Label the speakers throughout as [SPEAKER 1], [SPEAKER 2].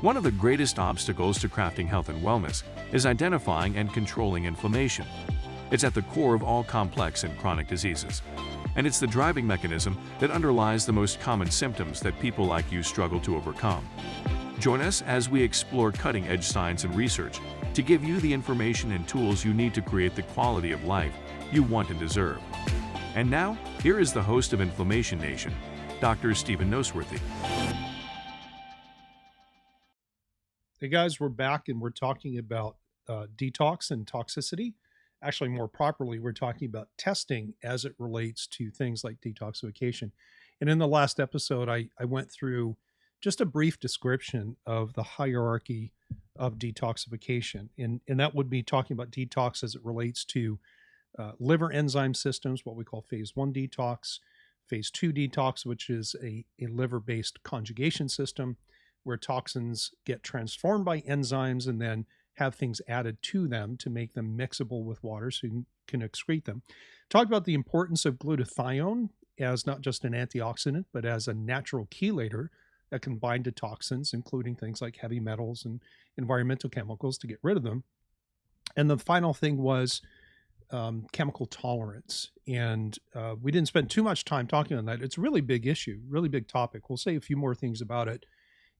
[SPEAKER 1] One of the greatest obstacles to crafting health and wellness is identifying and controlling inflammation. It's at the core of all complex and chronic diseases, and it's the driving mechanism that underlies the most common symptoms that people like you struggle to overcome. Join us as we explore cutting-edge science and research to give you the information and tools you need to create the quality of life you want and deserve. And now, here is the host of Inflammation Nation, Dr. Stephen Noseworthy.
[SPEAKER 2] Hey guys, we're back and we're talking about detox and toxicity. Actually, more properly, we're talking about testing as it relates to things like detoxification. And in the last episode, I went through just a brief description of the hierarchy of detoxification. And that would be talking about detox as it relates to liver enzyme systems, what we call phase 1 detox, phase 2 detox, which is a liver-based conjugation system, where toxins get transformed by enzymes and then have things added to them to make them mixable with water so you can excrete them. Talk about the importance of glutathione as not just an antioxidant, but as a natural chelator that can bind to toxins, including things like heavy metals and environmental chemicals to get rid of them. And the final thing was chemical tolerance. And we didn't spend too much time talking on that. It's a really big issue, really big topic. We'll say a few more things about it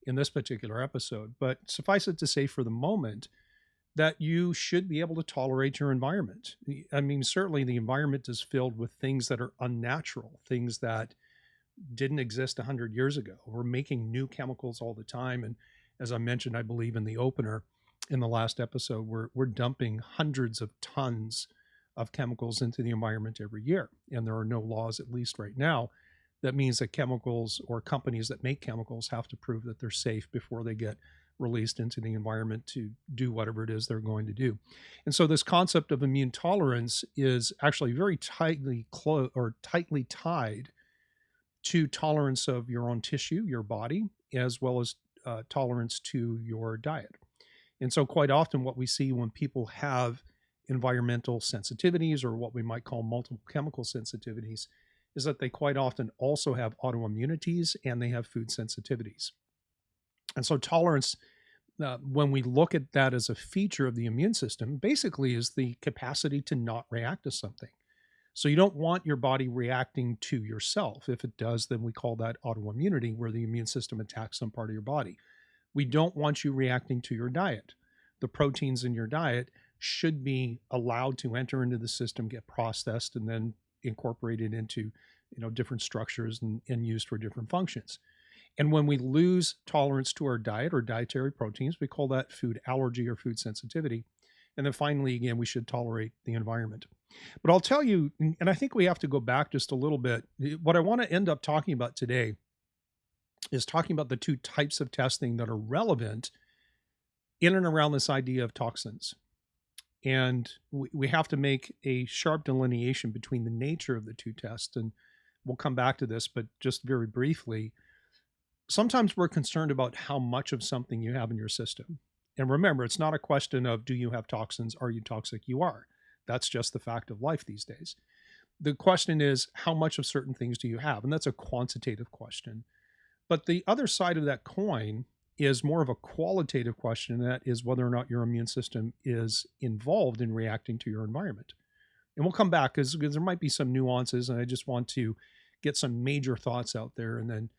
[SPEAKER 2] in this particular episode, but suffice it to say for the moment that you should be able to tolerate your environment. I mean, certainly the environment is filled with things that are unnatural, things that didn't exist 100 years ago. We're making new chemicals all the time. And as I mentioned, I believe in the opener in the last episode, we're dumping hundreds of tons of chemicals into the environment every year. And there are no laws, at least right now, that means that chemicals or companies that make chemicals have to prove that they're safe before they get released into the environment to do whatever it is they're going to do. And so this concept of immune tolerance is actually very tightly tied to tolerance of your own tissue, your body, as well as tolerance to your diet. And so quite often what we see when people have environmental sensitivities, or what we might call multiple chemical sensitivities, is that they quite often also have autoimmunities and they have food sensitivities. And so tolerance, when we look at that as a feature of the immune system, basically is the capacity to not react to something. So you don't want your body reacting to yourself. If it does, then we call that autoimmunity, where the immune system attacks some part of your body. We don't want you reacting to your diet. The proteins in your diet should be allowed to enter into the system, get processed, and then incorporated into different structures and used for different functions. And when we lose tolerance to our diet or dietary proteins, we call that food allergy or food sensitivity. And then finally, again, we should tolerate the environment. But I'll tell you, and I think we have to go back just a little bit. What I want to end up talking about today is talking about the two types of testing that are relevant in and around this idea of toxins. And we have to make a sharp delineation between the nature of the two tests. And we'll come back to this, but just very briefly, sometimes we're concerned about how much of something you have in your system. And remember, it's not a question of, do you have toxins? Are you toxic? You are. That's just the fact of life these days. The question is, how much of certain things do you have? And that's a quantitative question. But the other side of that coin is more of a qualitative question, and that is whether or not your immune system is involved in reacting to your environment. And we'll come back because there might be some nuances, and I just want to get some major thoughts out there, and then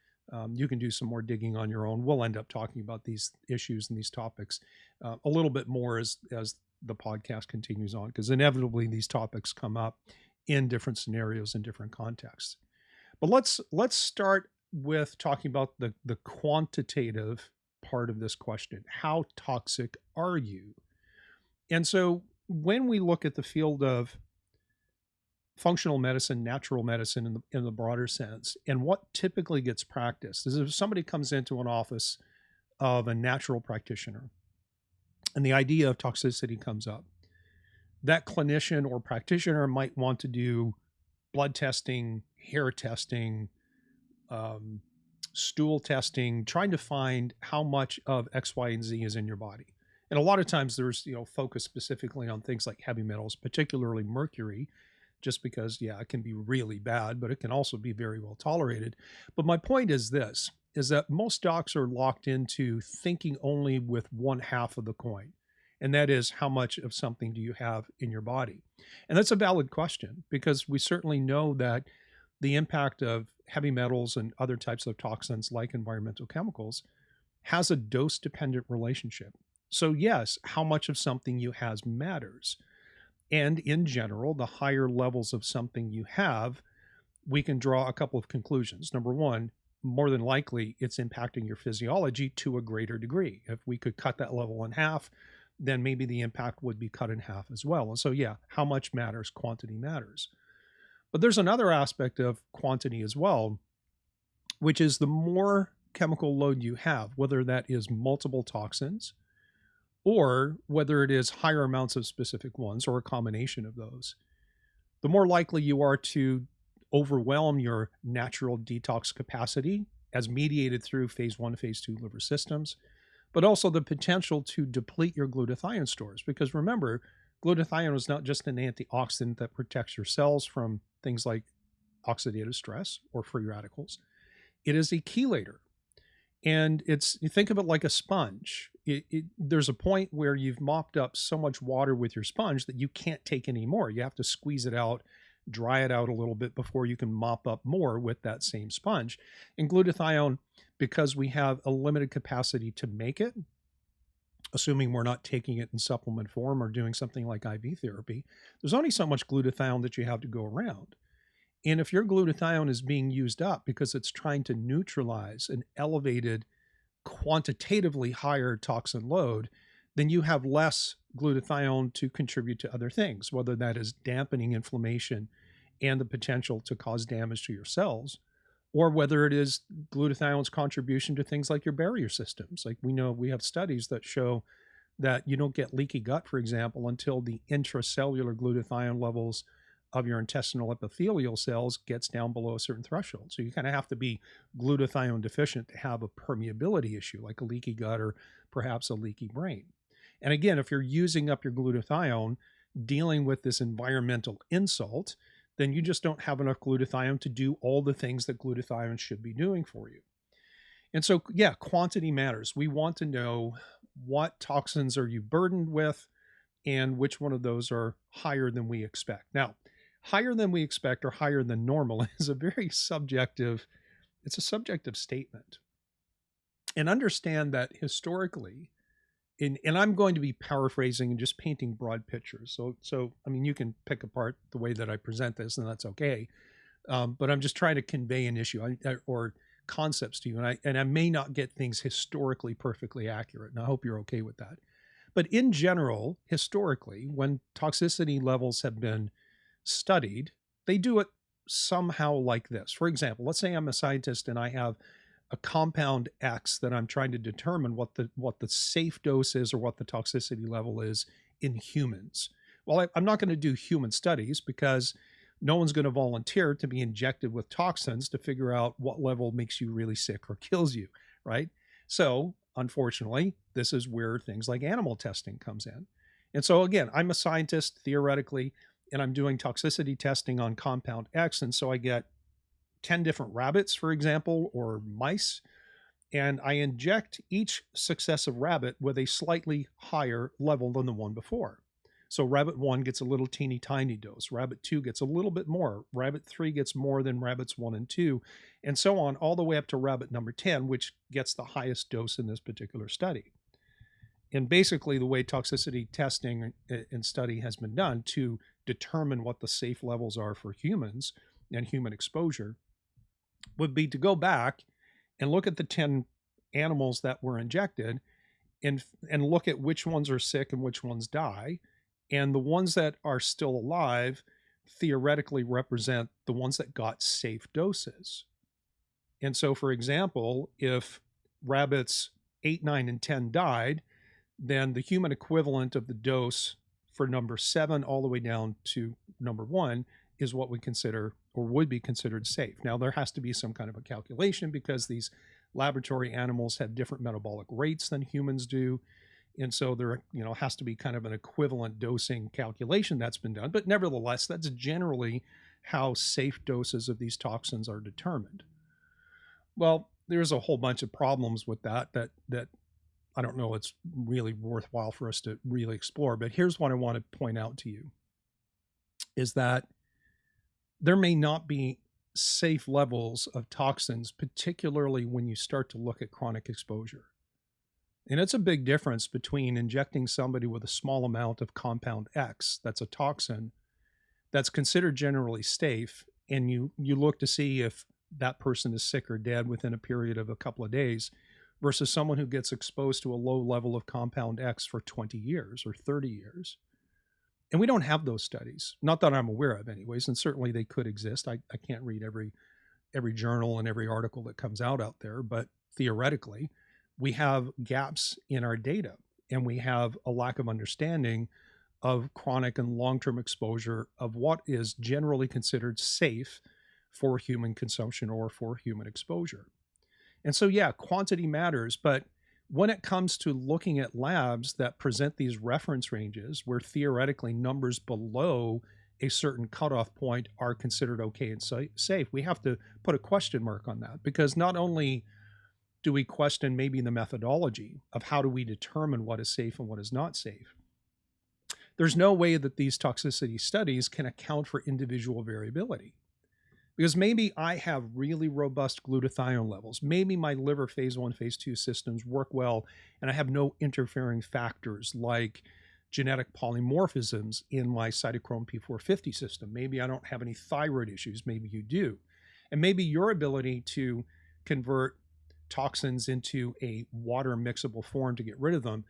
[SPEAKER 2] you can do some more digging on your own. We'll end up talking about these issues and these topics a little bit more as the podcast continues on, because inevitably these topics come up in different scenarios in different contexts. But let's start with talking about the quantitative part of this question. How toxic are you? And so when we look at the field of functional medicine, natural medicine in the broader sense, and what typically gets practiced is if somebody comes into an office of a natural practitioner and the idea of toxicity comes up, that clinician or practitioner might want to do blood testing, hair testing, stool testing, trying to find how much of X, Y, and Z is in your body. And a lot of times there's, focus specifically on things like heavy metals, particularly mercury, just because, it can be really bad, but it can also be very well tolerated. But my point is this, is that most docs are locked into thinking only with one half of the coin. And that is, how much of something do you have in your body? And that's a valid question, because we certainly know that the impact of heavy metals and other types of toxins like environmental chemicals has a dose dependent relationship. So, yes, how much of something you has matters. And in general, the higher levels of something you have, we can draw a couple of conclusions. Number one, more than likely, it's impacting your physiology to a greater degree. If we could cut that level in half, then maybe the impact would be cut in half as well. And so, yeah, how much matters? Quantity matters. But there's another aspect of quantity as well, which is the more chemical load you have, whether that is multiple toxins or whether it is higher amounts of specific ones or a combination of those, the more likely you are to overwhelm your natural detox capacity as mediated through phase 1, phase 2 liver systems, but also the potential to deplete your glutathione stores. Because remember, glutathione is not just an antioxidant that protects your cells from things like oxidative stress or free radicals. It is a chelator. And you think of it like a sponge. There's a point where you've mopped up so much water with your sponge that you can't take any more. You have to squeeze it out, dry it out a little bit before you can mop up more with that same sponge. And glutathione, because we have a limited capacity to make it, assuming we're not taking it in supplement form or doing something like IV therapy, there's only so much glutathione that you have to go around. And if your glutathione is being used up because it's trying to neutralize an elevated, quantitatively higher toxin load, then you have less glutathione to contribute to other things, whether that is dampening inflammation and the potential to cause damage to your cells, or whether it is glutathione's contribution to things like your barrier systems. Like we know, we have studies that show that you don't get leaky gut, for example, until the intracellular glutathione levels of your intestinal epithelial cells gets down below a certain threshold. So you kind of have to be glutathione deficient to have a permeability issue, like a leaky gut or perhaps a leaky brain. And again, if you're using up your glutathione, dealing with this environmental insult, then you just don't have enough glutathione to do all the things that glutathione should be doing for you. And so, yeah, quantity matters. We want to know what toxins are you burdened with and which one of those are higher than we expect. Now, higher than we expect or higher than normal is a very subjective, it's a subjective statement. And understand that historically, and I'm going to be paraphrasing and just painting broad pictures. So I mean, you can pick apart the way that I present this, and that's okay. But I'm just trying to convey an issue or concepts to you, and I may not get things historically perfectly accurate, and I hope you're okay with that. But in general, historically, when toxicity levels have been studied, they do it somehow like this. For example, let's say I'm a scientist and I have a compound X that I'm trying to determine what the safe dose is or what the toxicity level is in humans. Well, I'm not going to do human studies because no one's going to volunteer to be injected with toxins to figure out what level makes you really sick or kills you, right? So, unfortunately, this is where things like animal testing comes in. And so again, I'm a scientist theoretically, and I'm doing toxicity testing on compound X. And so I get 10 different rabbits, for example, or mice, and I inject each successive rabbit with a slightly higher level than the one before. So rabbit 1 gets a little teeny tiny dose. Rabbit 2 gets a little bit more. Rabbit 3 gets more than rabbits 1 and 2, and so on, all the way up to rabbit number 10, which gets the highest dose in this particular study. And basically the way toxicity testing and study has been done to determine what the safe levels are for humans and human exposure would be to go back and look at the 10 animals that were injected and look at which ones are sick and which ones die. And the ones that are still alive theoretically represent the ones that got safe doses. And so, for example, if rabbits 8, 9, and 10 died, then the human equivalent of the dose for number 7 all the way down to number 1 is what we consider or would be considered safe. Now, there has to be some kind of a calculation because these laboratory animals have different metabolic rates than humans do. And so there, has to be kind of an equivalent dosing calculation that's been done. But nevertheless, that's generally how safe doses of these toxins are determined. Well, there's a whole bunch of problems with that I don't know it's really worthwhile for us to really explore. But here's what I want to point out to you is that there may not be safe levels of toxins, particularly when you start to look at chronic exposure. And it's a big difference between injecting somebody with a small amount of compound X, that's a toxin, that's considered generally safe, and you look to see if that person is sick or dead within a period of a couple of days, versus someone who gets exposed to a low level of compound X for 20 years or 30 years. And we don't have those studies, not that I'm aware of anyways, and certainly they could exist. I can't read every journal and every article that comes out there, but theoretically, we have gaps in our data, and we have a lack of understanding of chronic and long-term exposure of what is generally considered safe for human consumption or for human exposure. And so, yeah, quantity matters, but when it comes to looking at labs that present these reference ranges where theoretically numbers below a certain cutoff point are considered okay and safe, we have to put a question mark on that, because not only do we question maybe the methodology of how do we determine what is safe and what is not safe, there's no way that these toxicity studies can account for individual variability. Because maybe I have really robust glutathione levels. Maybe my liver phase 1, phase 2 systems work well, and I have no interfering factors like genetic polymorphisms in my cytochrome P450 system. Maybe I don't have any thyroid issues. Maybe you do. And maybe your ability to convert toxins into a water mixable form to get rid of them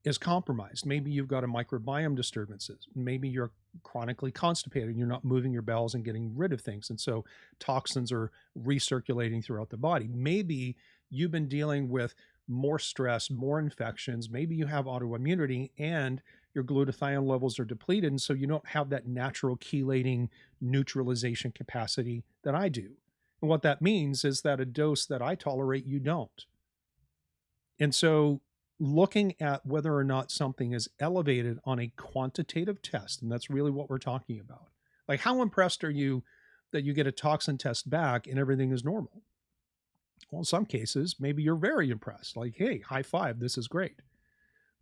[SPEAKER 2] is compromised. Maybe you've got a microbiome disturbances. Maybe you're chronically constipated and you're not moving your bowels and getting rid of things. And so toxins are recirculating throughout the body. Maybe you've been dealing with more stress, more infections. Maybe you have autoimmunity and your glutathione levels are depleted. And so you don't have that natural chelating neutralization capacity that I do. And what that means is that a dose that I tolerate, you don't. And so looking at whether or not something is elevated on a quantitative test, and that's really what we're talking about. Like, how impressed are you that you get a toxin test back and everything is normal? Well, in some cases, maybe you're very impressed. Like, hey, high five, this is great.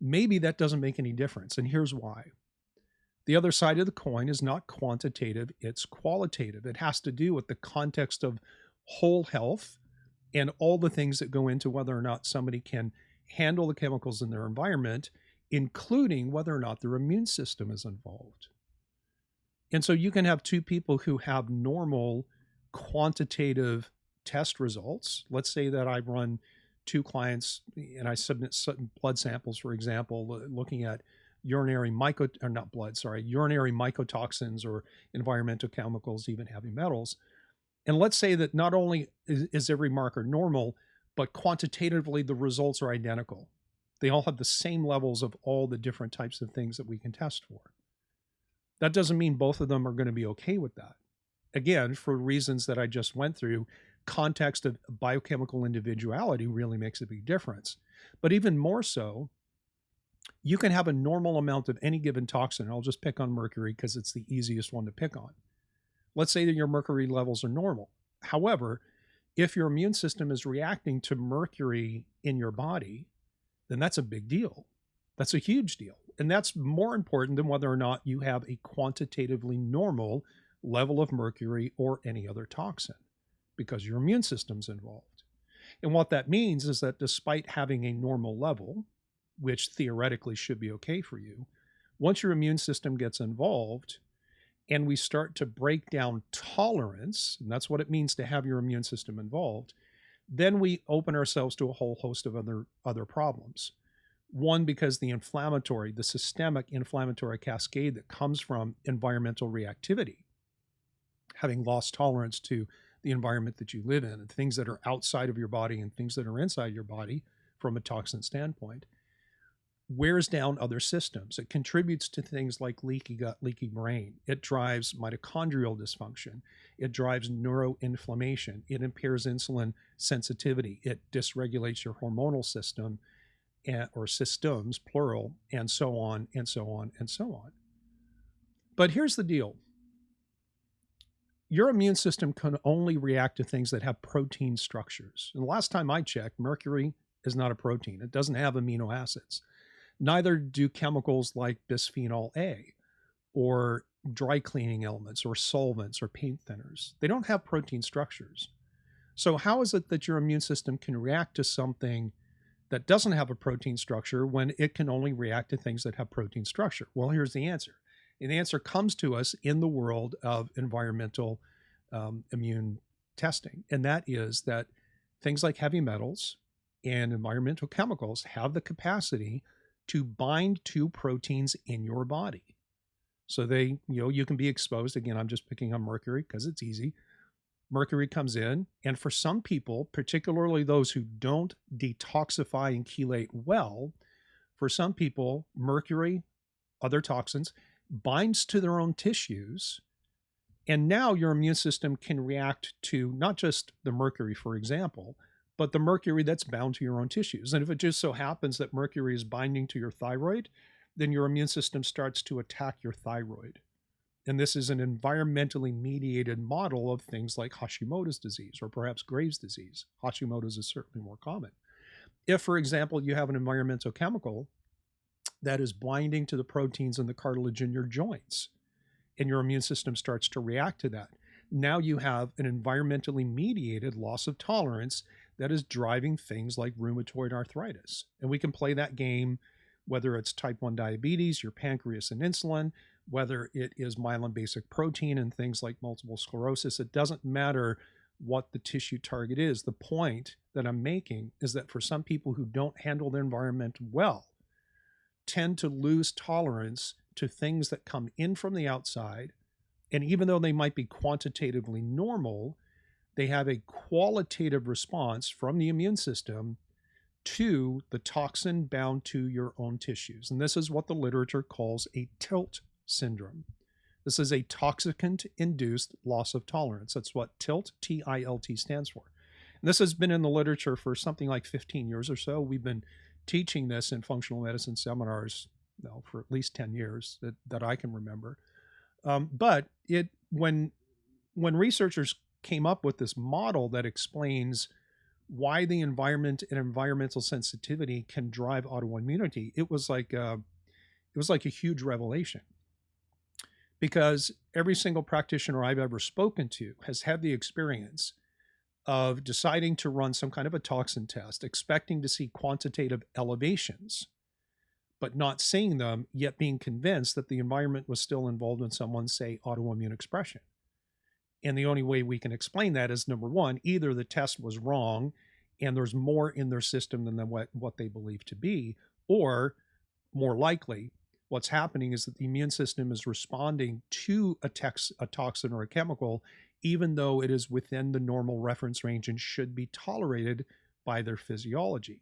[SPEAKER 2] Maybe that doesn't make any difference, and here's why. The other side of the coin is not quantitative, it's qualitative. It has to do with the context of whole health and all the things that go into whether or not somebody can handle the chemicals in their environment, including whether or not their immune system is involved. And so you can have two people who have normal quantitative test results. Let's say that I run two clients and I submit certain blood samples, for example, looking at urinary mycotoxins or environmental chemicals, even heavy metals. And let's say that not only is every marker normal, but quantitatively the results are identical. They all have the same levels of all the different types of things that we can test for. That doesn't mean both of them are going to be okay with that. Again, for reasons that I just went through, context of biochemical individuality really makes a big difference. But even more so, you can have a normal amount of any given toxin. I'll just pick on mercury because it's the easiest one to pick on. Let's say that your mercury levels are normal. However, if your immune system is reacting to mercury in your body, then that's a big deal. That's a huge deal. And that's more important than whether or not you have a quantitatively normal level of mercury or any other toxin, because your immune system's involved. And what that means is that despite having a normal level, which theoretically should be okay for you, once your immune system gets involved, and we start to break down tolerance, and that's what it means to have your immune system involved, then we open ourselves to a whole host of other problems. One, because the systemic inflammatory cascade that comes from environmental reactivity, having lost tolerance to the environment that you live in and things that are outside of your body and things that are inside your body from a toxin standpoint, wears down other systems. It contributes to things like leaky gut, leaky brain. It drives mitochondrial dysfunction. It drives neuroinflammation. It impairs insulin sensitivity. It dysregulates your hormonal system or systems, plural, and so on, and so on, and so on. But here's the deal. your immune system can only react to things that have protein structures. And the last time I checked, mercury is not a protein. It doesn't have amino acids. Neither do chemicals like bisphenol A or dry cleaning elements or solvents or paint thinners. They don't have protein structures. So how is it that your immune system can react to something that doesn't have a protein structure when it can only react to things that have protein structure? Well, here's the answer. And the answer comes to us in the world of environmental immune testing. And that is that things like heavy metals and environmental chemicals have the capacity to bind to proteins in your body. So they, you can be exposed. Again, I'm just picking on mercury because it's easy. Mercury comes in, and for some people, particularly those who don't detoxify and chelate well, for some people, mercury, other toxins, binds to their own tissues. And now your immune system can react to not just the mercury, for example, but the mercury that's bound to your own tissues. And if it just so happens that mercury is binding to your thyroid, then your immune system starts to attack your thyroid. And this is an environmentally mediated model of things like Hashimoto's disease or perhaps Graves' disease. Hashimoto's is certainly more common. If, for example, you have an environmental chemical that is binding to the proteins in the cartilage in your joints, and your immune system starts to react to that, now you have an environmentally mediated loss of tolerance that is driving things like rheumatoid arthritis. And we can play that game, whether it's type 1 diabetes, your pancreas and insulin, whether it is myelin basic protein and things like multiple sclerosis. It doesn't matter what the tissue target is. The point that I'm making is that for some people who don't handle their environment well, tend to lose tolerance to things that come in from the outside. And even though they might be quantitatively normal, they have a qualitative response from the immune system to the toxin bound to your own tissues. And this is what the literature calls a tilt syndrome. This is a toxicant-induced loss of tolerance. That's what TILT, T-I-L-T, stands for. And this has been in the literature for something like 15 years or so. We've been teaching this in functional medicine seminars for at least 10 years that I can remember. But when researchers came up with this model that explains why the environment and environmental sensitivity can drive autoimmunity, it was like a huge revelation. Because every single practitioner I've ever spoken to has had the experience of deciding to run some kind of a toxin test, expecting to see quantitative elevations, but not seeing them, yet being convinced that the environment was still involved in someone's, say, autoimmune expression. And the only way we can explain that is, number one, either the test was wrong and there's more in their system than what they believe to be, or more likely, what's happening is that the immune system is responding to a toxin or a chemical, even though it is within the normal reference range and should be tolerated by their physiology.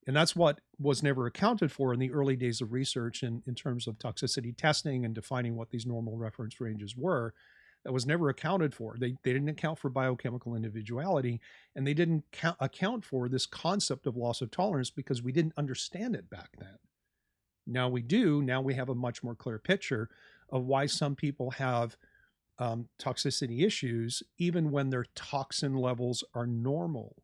[SPEAKER 2] And that's what was never accounted for in the early days of research in terms of toxicity testing and defining what these normal reference ranges were. That was never accounted for. They didn't account for biochemical individuality, and they didn't account for this concept of loss of tolerance because we didn't understand it back then. Now we do. Now we have a much more clear picture of why some people have toxicity issues, even when their toxin levels are normal.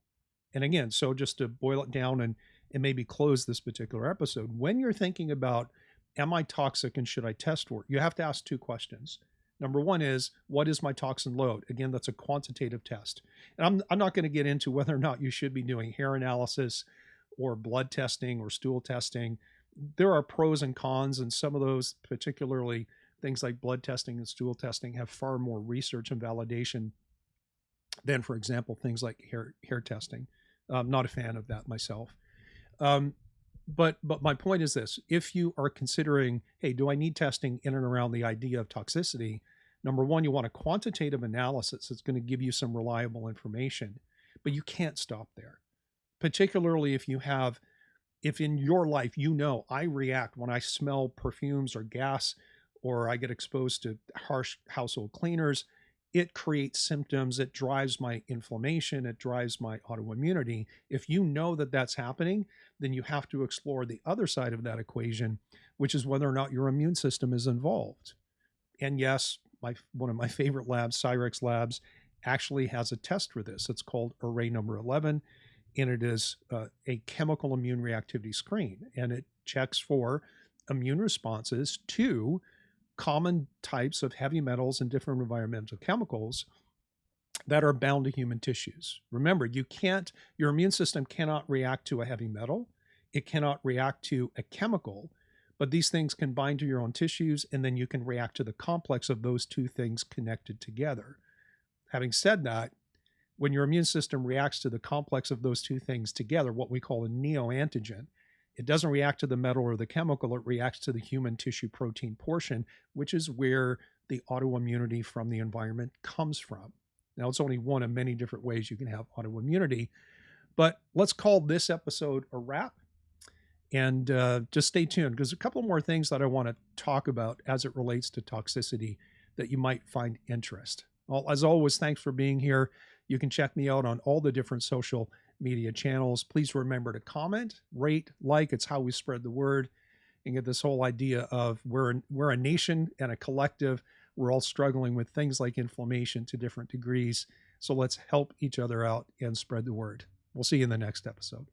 [SPEAKER 2] And again, so just to boil it down and maybe close this particular episode, when you're thinking about, am I toxic and should I test for it? You have to ask two questions. Number one is, what is my toxin load? Again, that's a quantitative test. And I'm not going to get into whether or not you should be doing hair analysis or blood testing or stool testing. There are pros and cons, and some of those, particularly things like blood testing and stool testing, have far more research and validation than, for example, things like hair testing. I'm not a fan of that myself. But my point is this: if you are considering, hey, do I need testing in and around the idea of toxicity? Number one, you want a quantitative analysis that's going to give you some reliable information, but you can't stop there. Particularly if in your life, I react when I smell perfumes or gas, or I get exposed to harsh household cleaners. It creates symptoms. It drives my inflammation. It drives my autoimmunity. If you know that that's happening, then you have to explore the other side of that equation, which is whether or not your immune system is involved. And yes, one of my favorite labs, Cyrex Labs, actually has a test for this. It's called array number 11, and it is a chemical immune reactivity screen, and it checks for immune responses to common types of heavy metals and different environmental chemicals that are bound to human tissues. Remember, your immune system cannot react to a heavy metal. It cannot react to a chemical, but these things can bind to your own tissues, and then you can react to the complex of those two things connected together. Having said that, when your immune system reacts to the complex of those two things together, what we call a neoantigen, it doesn't react to the metal or the chemical, it reacts to the human tissue protein portion, which is where the autoimmunity from the environment comes from. Now, it's only one of many different ways you can have autoimmunity, but let's call this episode a wrap. And just stay tuned, because a couple more things that I want to talk about as it relates to toxicity that you might find interest. Well, as always, thanks for being here. You can check me out on all the different social media channels. Please remember to comment, rate, like. It's how we spread the word and get this whole idea of we're a nation and a collective. We're all struggling with things like inflammation to different degrees. So let's help each other out and spread the word. We'll see you in the next episode.